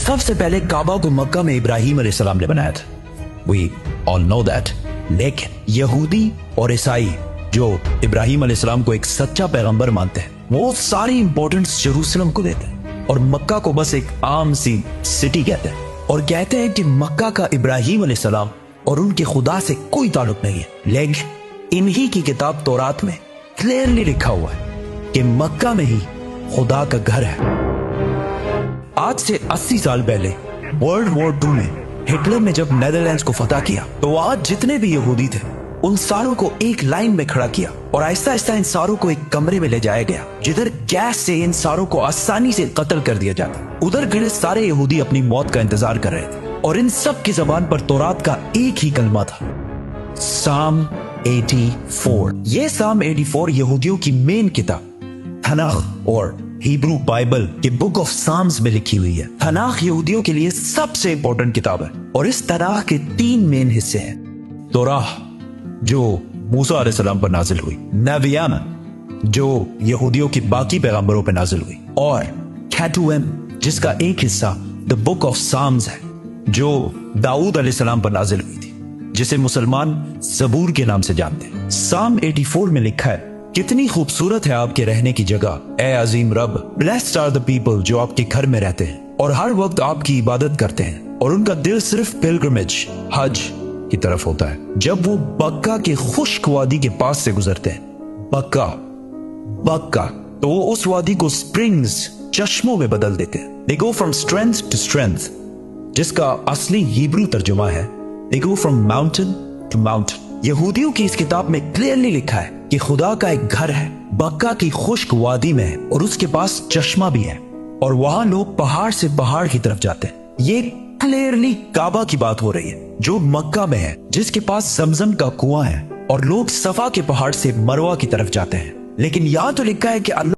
सबसे पहले काबा को मक्का में इब्राहिम अलैहिस्सलाम ने बनाया था। We all know that। लेकिन यहूदी और ईसाई जो इब्राहिम अलैहिस्सलाम को एक सच्चा पैगंबर मानते हैं, वो सारी इंपॉर्टेंस यरूशलेम को देते हैं और मक्का को बस एक आम सी सिटी कहते हैं, और कहते हैं कि मक्का का इब्राहिम अलैहिस्सलाम और उनके खुदा से कोई ताल्लुक नहीं है। लेकिन इन्हीं की किताब तौरात में क्लियरली लिखा हुआ है कि मक्का में ही खुदा का घर है। आज से 80 साल पहले वर्ल्ड वॉर 2 में हिटलर ने जब नेदरलैंड्स को फतह किया, तो आज जितने भी यहूदी थे उन सारों को एक लाइन में खड़ा किया और आहिस्ता आहिस्ता इन सारों को एक कमरे में ले जाया गया, जिधर गैस से इन सारों को आसानी से कत्ल कर दिया जाता। उधर खड़े सारे यहूदी अपनी मौत का इंतजार कर रहे थे और इन सब की जबान पर तौरात का एक ही कलमा था, साम 84। ये साम 84 यहूदियों की मेन किताब तनाख और हिब्रू बाइबल के बुक ऑफ साम्स में लिखी हुई है। तनाख यहूदियों के लिए सबसे इंपॉर्टेंट किताब है और इस तनाख के 3 मेन हिस्से हैं। तौराह जो मूसा अलैहिस्सलाम पर नाजिल हुई, नबियाना जो यहूदियों की बाकी पैगंबरों पर नाजिल हुई, और कैटुएम जिसका एक हिस्सा द बुक ऑफ साम्स है जो दाऊद अलैहिस्सलाम पर नाजिल हुई थी, जिसे मुसलमान ज़बूर के नाम से जानते हैं। साम 84 में लिखा है, कितनी खूबसूरत है आपके रहने की जगह, ए अजीम रब। ब्लेस्ड आर द पीपल जो आपके घर में रहते हैं और हर वक्त आपकी इबादत करते हैं और उनका दिल सिर्फ पिलग्रिमेज हज की तरफ होता है। जब वो बक्का के खुश्क वादी के पास से गुजरते हैं, बक्का तो वो उस वादी को स्प्रिंग्स चश्मों में बदल देते हैं। They go from strength to strength, जिसका असली हिब्रू तर्जुमा है they go from mountain to mountain. यहूदियों की इस किताब में क्लियरली लिखा है कि खुदा का एक घर है, बक्का की खुश्क वादी में है और उसके पास चश्मा भी है और वहां लोग पहाड़ से पहाड़ की तरफ जाते हैं। ये क्लियरली काबा की बात हो रही है जो मक्का में है, जिसके पास जमजम का कुआं है, और लोग सफा के पहाड़ से मरवा की तरफ जाते हैं। लेकिन यहाँ तो लिखा है कि अल्लाह